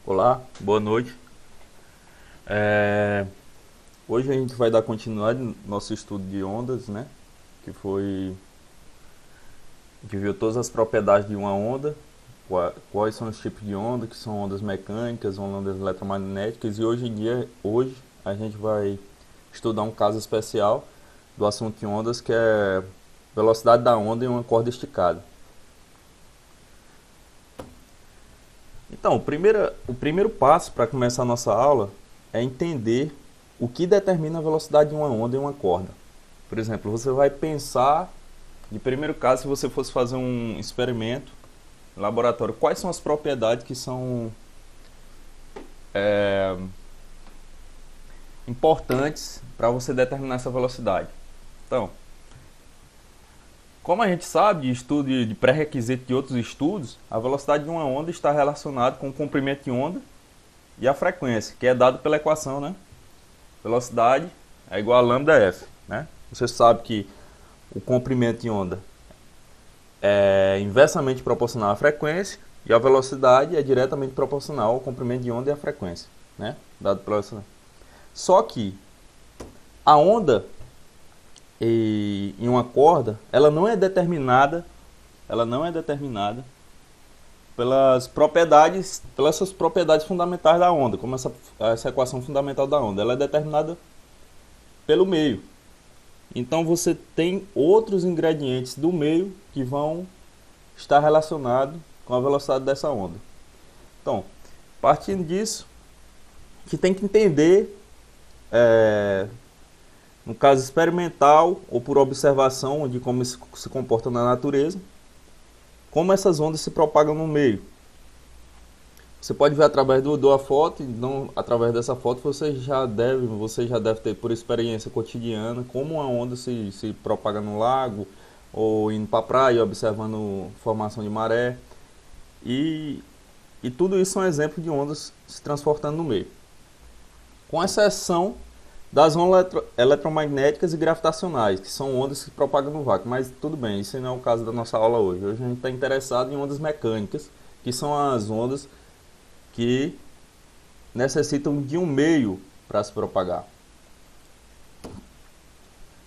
Olá, boa noite. É, Hoje a gente vai dar continuidade no nosso estudo de ondas, né? Que foi que viu todas as propriedades de uma onda, quais são os tipos de onda, que são ondas mecânicas, ondas eletromagnéticas, e hoje a gente vai estudar um caso especial do assunto de ondas, que é velocidade da onda em uma corda esticada. Então, o primeiro passo para começar a nossa aula é entender o que determina a velocidade de uma onda em uma corda. Por exemplo, você vai pensar, de primeiro caso, se você fosse fazer um experimento no laboratório, quais são as propriedades que são é, importantes para você determinar essa velocidade. Então, como a gente sabe de estudo de pré-requisito de outros estudos, a velocidade de uma onda está relacionada com o comprimento de onda e a frequência, que é dado pela equação, né? Velocidade é igual a lambda f, né? Você sabe que o comprimento de onda é inversamente proporcional à frequência e a velocidade é diretamente proporcional ao comprimento de onda e à frequência, né? Dado pela... Só que a onda em uma corda, ela não é determinada pelas suas propriedades fundamentais da onda, como essa equação fundamental da onda. Ela é determinada pelo meio. Então você tem outros ingredientes do meio que vão estar relacionados com a velocidade dessa onda. Então, partindo disso, que tem que entender, no caso experimental ou por observação de como isso se comporta na natureza, como essas ondas se propagam no meio. Você pode ver através da foto, então através dessa foto você já deve ter por experiência cotidiana como uma onda se propaga no lago ou indo para a praia, observando formação de maré. E tudo isso são exemplos de ondas se transportando no meio. Com exceção das ondas eletromagnéticas e gravitacionais, que são ondas que se propagam no vácuo. Mas tudo bem, isso não é o caso da nossa aula hoje. Hoje a gente está interessado em ondas mecânicas, que são as ondas que necessitam de um meio para se propagar,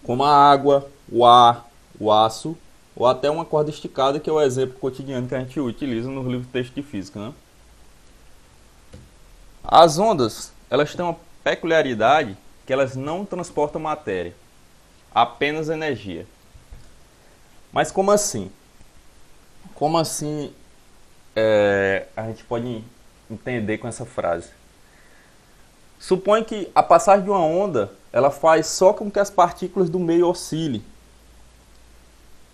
como a água, o ar, o aço ou até uma corda esticada, que é o exemplo cotidiano que a gente utiliza no livro de texto de física, né? As ondas, elas têm uma peculiaridade que elas não transportam matéria, apenas energia. Mas como assim? Como assim a gente pode entender com essa frase? Supõe que a passagem de uma onda ela faz só com que as partículas do meio oscilem.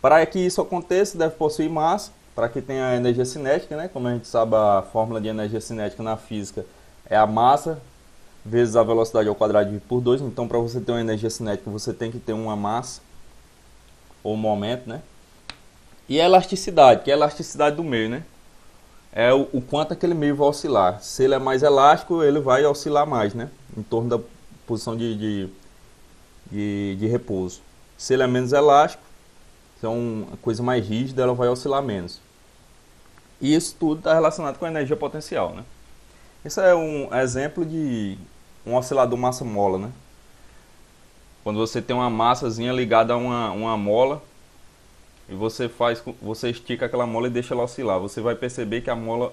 Para que isso aconteça, deve possuir massa, para que tenha energia cinética, né? Como a gente sabe, a fórmula de energia cinética na física é a massa vezes a velocidade ao quadrado dividido por 2. Então, para você ter uma energia cinética, você tem que ter uma massa ou um momento, né? E a elasticidade, que é a elasticidade do meio, né? É o quanto aquele meio vai oscilar. Se ele é mais elástico, ele vai oscilar mais, né? Em torno da posição de repouso. Se ele é menos elástico, se é uma coisa mais rígida, ela vai oscilar menos. E isso tudo está relacionado com a energia potencial, né? Esse é um exemplo de um oscilador massa-mola, né? Quando você tem uma massazinha ligada a uma mola e você estica aquela mola e deixa ela oscilar, você vai perceber que a mola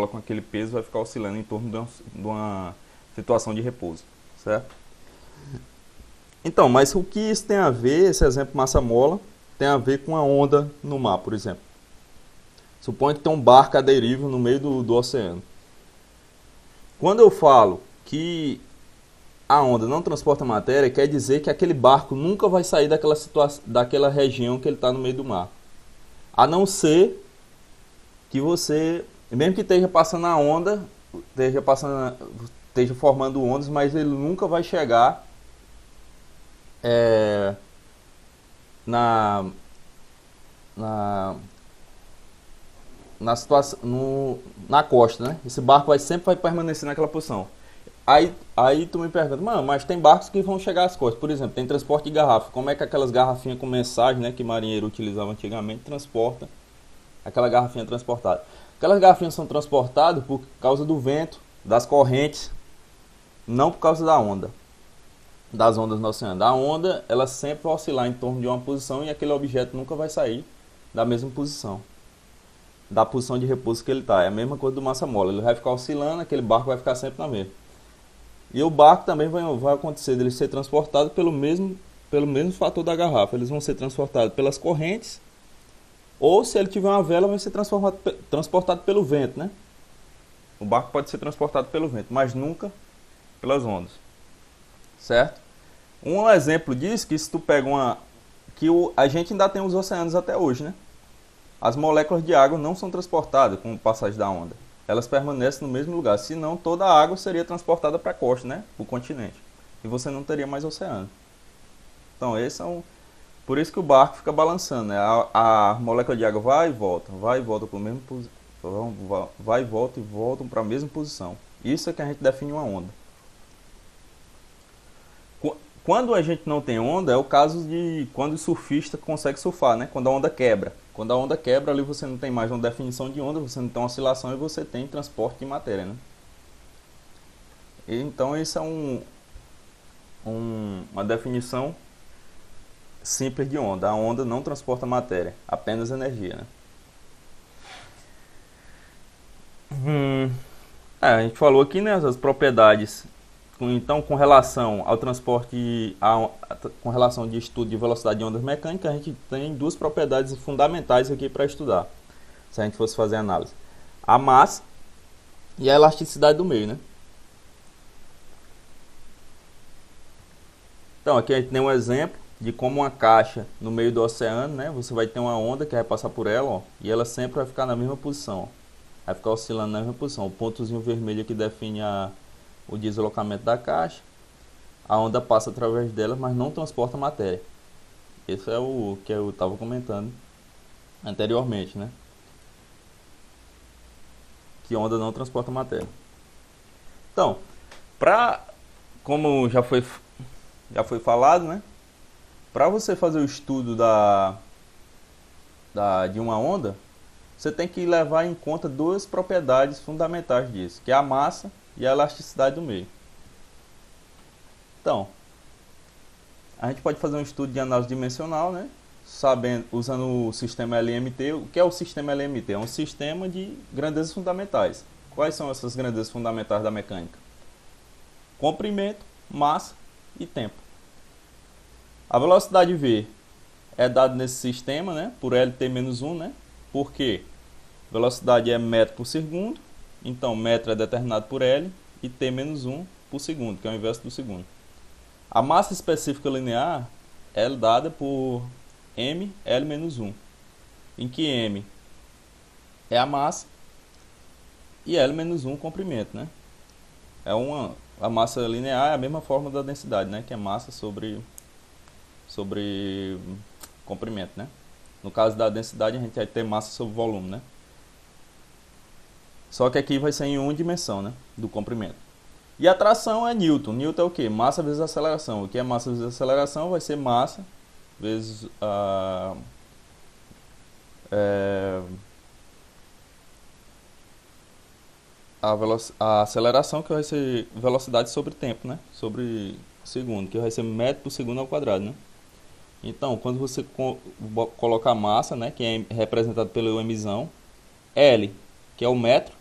com aquele peso vai ficar oscilando em torno de uma situação de repouso, certo? Então, mas o que isso tem a ver, esse exemplo massa-mola, tem a ver com a onda no mar, por exemplo. Suponha que tem um barco à deriva no meio do oceano. Quando eu falo que a onda não transporta matéria, quer dizer que aquele barco nunca vai sair daquela região que ele está no meio do mar. A não ser que você, mesmo que esteja passando a onda, esteja formando ondas, mas ele nunca vai chegar na situação, na costa, né? Esse barco sempre vai permanecer naquela posição. Aí tu me pergunta, mano, mas tem barcos que vão chegar às costas. Por exemplo, tem transporte de garrafa. Como é que aquelas garrafinhas com mensagem, né, que marinheiro utilizava antigamente, transporta aquela garrafinha transportada? Aquelas garrafinhas são transportadas por causa do vento das correntes, não por causa da onda, das ondas no oceano. A onda, ela sempre vai oscilar em torno de uma posição e aquele objeto nunca vai sair da mesma posição, da posição de repouso que ele está. É a mesma coisa do massa-mola, ele vai ficar oscilando, aquele barco vai ficar sempre na mesma. E o barco também vai acontecer dele ser transportado pelo mesmo fator da garrafa. Eles vão ser transportados pelas correntes, ou se ele tiver uma vela, vai ser transportado pelo vento, né? O barco pode ser transportado pelo vento, mas nunca pelas ondas, certo? Um exemplo disso, que se tu pega a gente ainda tem os oceanos até hoje, né? As moléculas de água não são transportadas com o passagem da onda. Elas permanecem no mesmo lugar, senão toda a água seria transportada para a costa, né? Para o continente. E você não teria mais oceano. Então, por isso que o barco fica balançando, né? A molécula de água vai e volta para o mesmo vai e voltam para a mesma posição. Isso é que a gente define uma onda. Quando a gente não tem onda, é o caso de quando o surfista consegue surfar, né? Quando a onda quebra. Quando a onda quebra, ali você não tem mais uma definição de onda, você não tem uma oscilação e você tem transporte de matéria, né? Então, isso é uma definição simples de onda. A onda não transporta matéria, apenas energia, né? A gente falou aqui, né, as propriedades. Então, com relação ao transporte, com relação de estudo de velocidade de ondas mecânicas, a gente tem duas propriedades fundamentais aqui para estudar, se a gente fosse fazer análise: a massa e a elasticidade do meio, né? Então, aqui a gente tem um exemplo de como uma caixa no meio do oceano, né? Você vai ter uma onda que vai passar por ela, ó, e ela sempre vai ficar na mesma posição, ó. Vai ficar oscilando na mesma posição. O pontozinho vermelho aqui define o deslocamento da caixa. A onda passa através dela, mas não transporta matéria. Esse é o que eu estava comentando anteriormente, né? Que onda não transporta matéria. Então, como já foi falado, né? Para você fazer o estudo de uma onda, você tem que levar em conta duas propriedades fundamentais disso, que é a massa e a elasticidade do meio. Então, a gente pode fazer um estudo de análise dimensional, né? Usando o sistema LMT. O que é o sistema LMT? É um sistema de grandezas fundamentais. Quais são essas grandezas fundamentais da mecânica? Comprimento, massa e tempo. A velocidade V é dada nesse sistema, né, por LT-1, né? Porque velocidade é metro por segundo, então metro é determinado por L e T-1 por segundo, que é o inverso do segundo. A massa específica linear é dada por mL-1, em que m é a massa e L-1 o comprimento, né? A massa linear é a mesma forma da densidade, né, que é massa sobre comprimento, né? No caso da densidade, a gente vai ter massa sobre volume, né? Só que aqui vai ser em uma dimensão, né? Do comprimento. E a tração é Newton. Newton é o quê? Massa vezes aceleração. O que é massa vezes aceleração? Vai ser massa vezes a aceleração, que vai ser velocidade sobre tempo, né? Sobre segundo, que vai ser metro por segundo ao quadrado, né? Então, quando você coloca a massa, né, que é representado pelo mzão, L, que é o metro,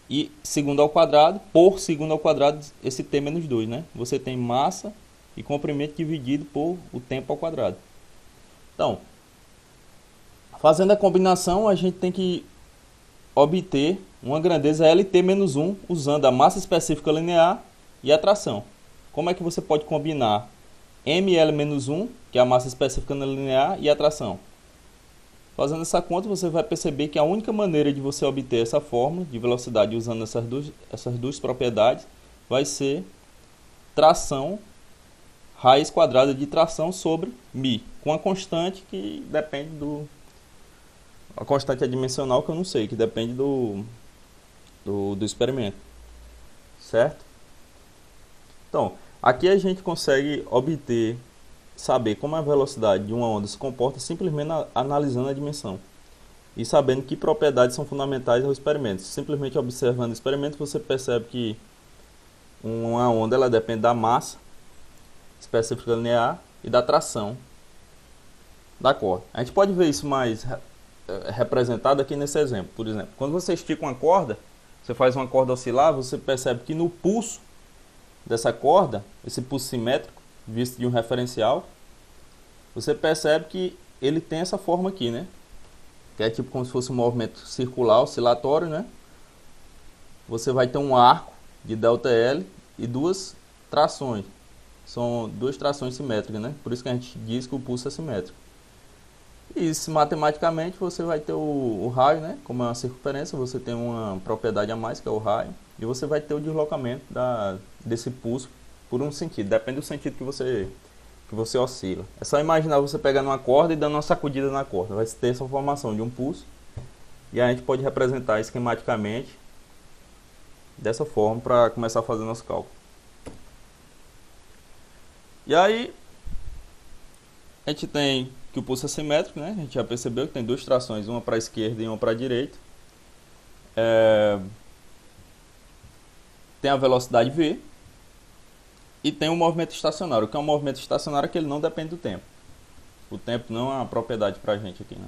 e segundo ao quadrado, por segundo ao quadrado, esse T menos 2, né? Você tem massa e comprimento dividido por o tempo ao quadrado. Então, fazendo a combinação, a gente tem que obter uma grandeza LT-1 usando a massa específica linear e a tração. Como é que você pode combinar mL-1, que é a massa específica linear, e a tração? Fazendo essa conta, você vai perceber que a única maneira de você obter essa fórmula de velocidade usando essas duas propriedades vai ser tração, raiz quadrada de tração sobre μ, com a constante que depende a constante adimensional, que eu não sei, que depende do experimento, certo? Então, aqui a gente consegue saber como a velocidade de uma onda se comporta simplesmente analisando a dimensão. e sabendo que propriedades são fundamentais ao experimento. Simplesmente observando o experimento, você percebe que uma onda ela depende da massa específica linear e da tração da corda. A gente pode ver isso mais representado aqui nesse exemplo. Por exemplo, quando você estica uma corda, você faz uma corda oscilar, você percebe que no pulso dessa corda, esse pulso simétrico, visto de um referencial, você percebe que ele tem essa forma aqui, né? Que é tipo como se fosse um movimento circular, oscilatório, né? Você vai ter um arco de ΔL e duas trações. São duas trações simétricas, né? Por isso que a gente diz que o pulso é simétrico. E isso, matematicamente, você vai ter o raio, né? Como é uma circunferência, você tem uma propriedade a mais, que é o raio. E você vai ter o deslocamento desse pulso por um sentido. Depende do sentido que você oscila. É só imaginar você pegando uma corda e dando uma sacudida na corda. Vai ter essa formação de um pulso. E a gente pode representar esquematicamente dessa forma para começar a fazer nosso cálculo. E aí, a gente tem que o pulso é simétrico, né? A gente já percebeu que tem duas trações, uma para a esquerda e uma para a direita. Tem a velocidade v e tem o movimento estacionário. O que é um movimento estacionário é que ele não depende do tempo. O tempo não é uma propriedade para a gente aqui, né?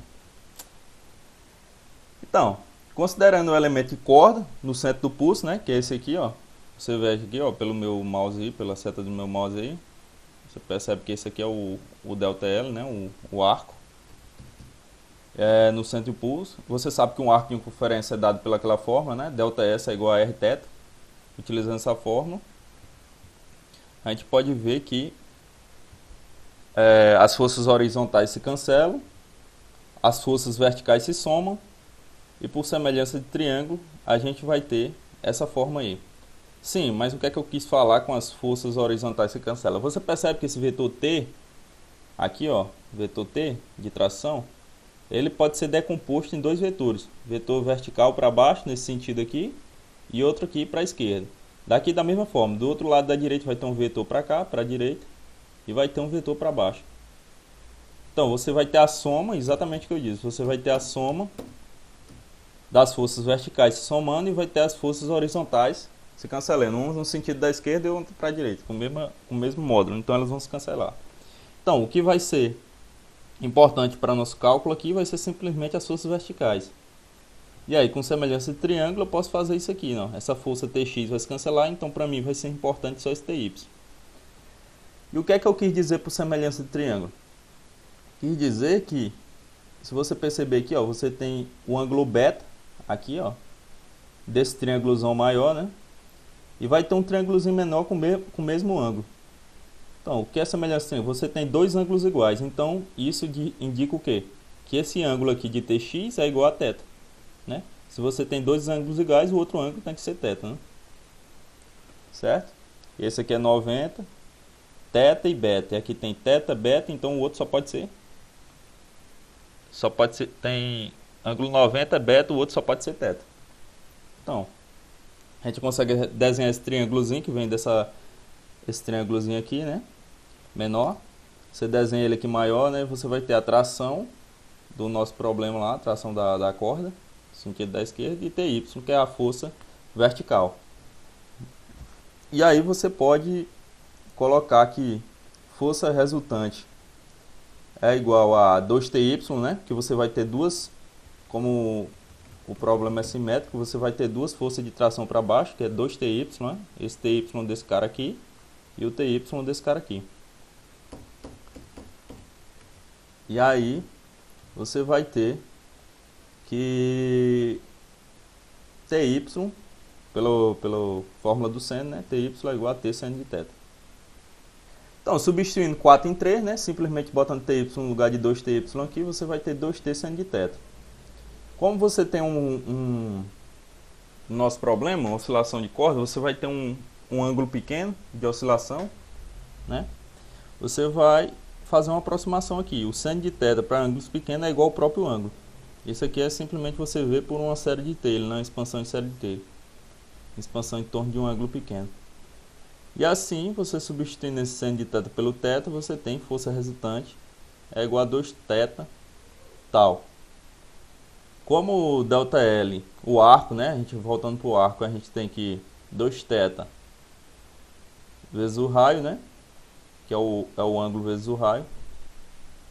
Então, considerando o elemento de corda no centro do pulso, né? Que é esse aqui, ó. Você vê aqui, ó, pelo meu mouse aí, pela seta do meu mouse aí. Você percebe que esse aqui é o ΔL, né? O arco. No centro do pulso. Você sabe que um arco de circunferência é dado pelaquela forma, né? ΔS é igual a Rθ. Utilizando essa fórmula, a gente pode ver que as forças horizontais se cancelam, as forças verticais se somam, e por semelhança de triângulo, a gente vai ter essa forma aí. Sim, mas o que é que eu quis falar com as forças horizontais se cancelam? Você percebe que esse vetor T, aqui ó, vetor T de tração, ele pode ser decomposto em dois vetores. Vetor vertical para baixo, nesse sentido aqui, e outro aqui para a esquerda. Daqui da mesma forma, do outro lado da direita vai ter um vetor para cá, para a direita, e vai ter um vetor para baixo. Então, você vai ter a soma, exatamente o que eu disse, você vai ter a soma das forças verticais se somando e vai ter as forças horizontais se cancelando, um no sentido da esquerda e outro para a direita, com o mesmo módulo, então elas vão se cancelar. Então, o que vai ser importante para nosso cálculo aqui vai ser simplesmente as forças verticais. E aí, com semelhança de triângulo, eu posso fazer isso aqui, não? Essa força Tx vai se cancelar, então para mim vai ser importante só esse Ty. E o que é que eu quis dizer por semelhança de triângulo? Quis dizer que, se você perceber aqui, ó, você tem o ângulo beta, aqui, ó, desse triângulozão maior, né? E vai ter um triângulozinho menor com o mesmo ângulo. Então, o que é semelhança de triângulo? Você tem dois ângulos iguais, então isso indica o quê? Que esse ângulo aqui de Tx é igual a θ. Né? Se você tem dois ângulos iguais, o outro ângulo tem que ser θ, né? Certo? Esse aqui é 90, θ e beta. E aqui tem θ, beta, então o outro só pode ser, tem ângulo 90, beta, o outro só pode ser θ. Então, a gente consegue desenhar esse triângulozinho que vem esse triângulozinho aqui, né? Menor. Você desenha ele aqui maior, né? Você vai ter a tração do nosso problema lá, a tração da corda, sentido da esquerda, e Ty, que é a força vertical. E aí você pode colocar que força resultante é igual a 2Ty, né? Que você vai ter duas, como o problema é simétrico, você vai ter duas forças de tração para baixo, que é 2Ty, né? Esse Ty desse cara aqui e o Ty desse cara aqui. E aí você vai ter que Ty, pela fórmula do seno, né? Ty é igual a T seno de θ. Então, substituindo 4 em 3, né? Simplesmente botando Ty no lugar de 2Ty aqui, você vai ter 2T seno de θ. Como você tem no nosso problema, uma oscilação de corda, você vai ter um ângulo pequeno de oscilação, né? Você vai fazer uma aproximação aqui. O seno de θ para ângulos pequenos é igual ao próprio ângulo. Isso aqui é simplesmente você ver por uma série de Taylor, não é expansão de série de Taylor. Expansão em torno de um ângulo pequeno. E assim, você substituindo esse seno de θ pelo θ, você tem força resultante é igual a 2θ tal. Como o ΔL, o arco, né? A gente voltando para o arco, a gente tem que 2θ vezes o raio, né? Que é o ângulo vezes o raio.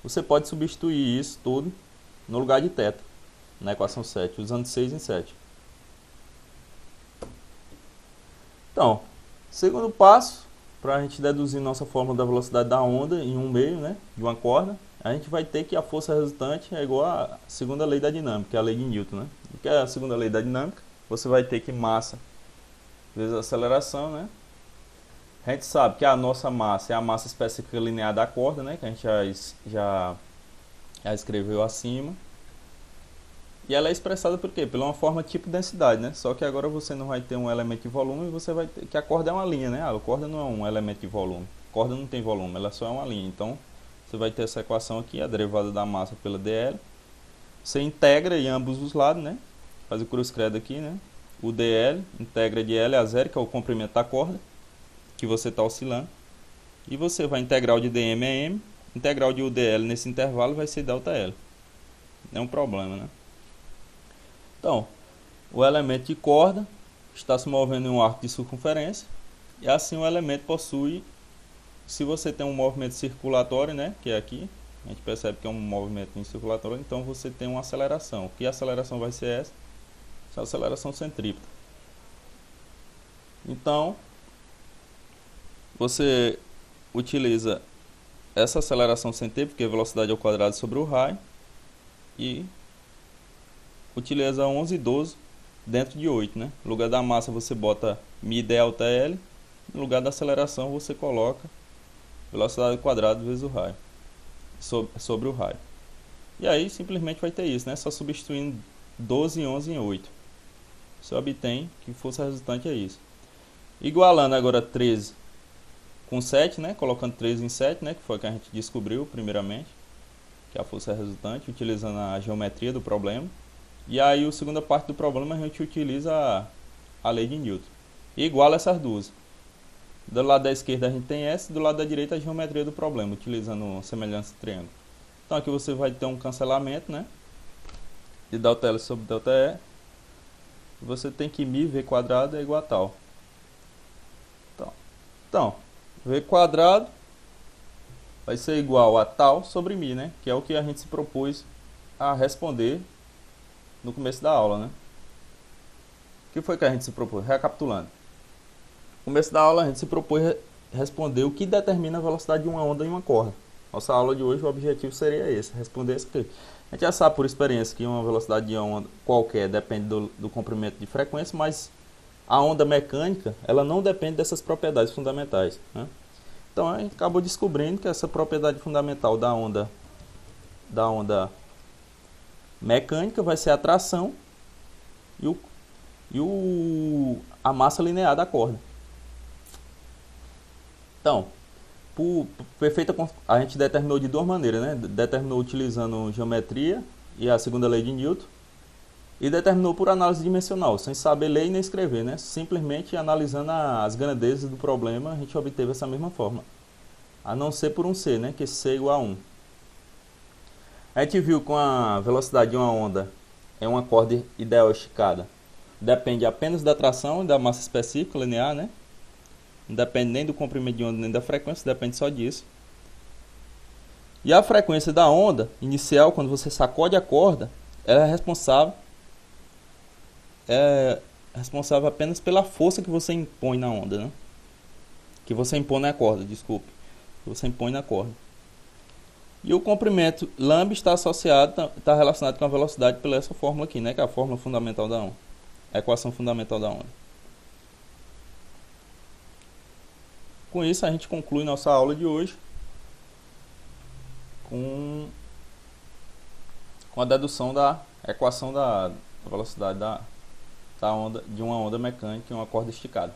Você pode substituir isso tudo no lugar de θ, na equação 7, usando 6 em 7. Então, segundo passo, para a gente deduzir nossa fórmula da velocidade da onda em um meio, né, de uma corda, a gente vai ter que a força resultante é igual à segunda lei da dinâmica, que é a lei de Newton, né? O que é a segunda lei da dinâmica? Você vai ter que massa vezes a aceleração, né? A gente sabe que a nossa massa é a massa específica linear da corda, né? Que a gente já escreveu acima. E ela é expressada por quê? Pela uma forma tipo densidade, né? Só que agora você não vai ter um elemento de volume, você vai ter que a corda é uma linha, né? A corda não é um elemento de volume. A corda não tem volume, ela só é uma linha. Então, você vai ter essa equação aqui, a derivada da massa pela dl. Você integra em ambos os lados, né? Faz o cruz-credo aqui, né? O dl integra de L a 0, que é o comprimento da corda que você está oscilando. E você vai integral de dm a m. Integral de udl nesse intervalo vai ser ΔL. Não é um problema, né? Então, o elemento de corda está se movendo em um arco de circunferência. E assim o elemento possui, se você tem um movimento circulatório, né, que é aqui, a gente percebe que é um movimento circulatório, então você tem uma aceleração. Que aceleração vai ser essa? Essa aceleração centrípeta. Então, você utiliza essa aceleração centrípeta, que é a velocidade ao quadrado sobre o raio, e utiliza 11 e 12 dentro de 8, né? No lugar da massa você bota μΔL, no lugar da aceleração você coloca velocidade ao quadrado vezes o raio, sobre o raio. E aí simplesmente vai ter isso, né? Só substituindo 12 e 11 em 8. Você obtém que força resultante é isso. Igualando agora 13 com 7, né? Colocando 13 em 7, né? Que foi o que a gente descobriu primeiramente, que é a força resultante, utilizando a geometria do problema. E aí a segunda parte do problema a gente utiliza a lei de Newton. E iguala essas duas. Do lado da esquerda a gente tem S, do lado da direita a geometria do problema, utilizando semelhança de triângulo. Então aqui você vai ter um cancelamento, né? De ΔL sobre ΔE. Você tem que μ v quadrado é igual a tal. Então, v quadrado vai ser igual a tal sobre μ, né? Que é o que a gente se propôs a responder no começo da aula, né? O que foi que a gente se propôs? Recapitulando. No começo da aula a gente se propôs responder o que determina a velocidade de uma onda em uma corda. Nossa aula de hoje, o objetivo seria esse, responder isso aqui. A gente já sabe por experiência que uma velocidade de onda qualquer depende do comprimento de frequência, mas a onda mecânica, ela não depende dessas propriedades fundamentais, né? Então a gente acabou descobrindo que essa propriedade fundamental da onda mecânica vai ser a tração e a massa linear da corda. Então, a gente determinou de duas maneiras, né? Determinou utilizando geometria e a segunda lei de Newton, e determinou por análise dimensional, sem saber ler e nem escrever, né? Simplesmente analisando as grandezas do problema, a gente obteve essa mesma forma. A não ser por um C, né? Que C é igual a 1. A gente viu com a velocidade de uma onda em uma corda ideal esticada, depende apenas da tração e da massa específica linear, né? Não depende nem do comprimento de onda nem da frequência, depende só disso. E a frequência da onda inicial, quando você sacode a corda, ela é responsável apenas pela força que você impõe na onda, né? Que você impõe na corda, desculpe. Que você impõe na corda. E o comprimento λ está relacionado com a velocidade pela essa fórmula aqui, né? Que é a fórmula fundamental da onda. A equação fundamental da onda. Com isso a gente conclui nossa aula de hoje com a dedução da equação da velocidade da onda, de uma onda mecânica em uma corda esticada.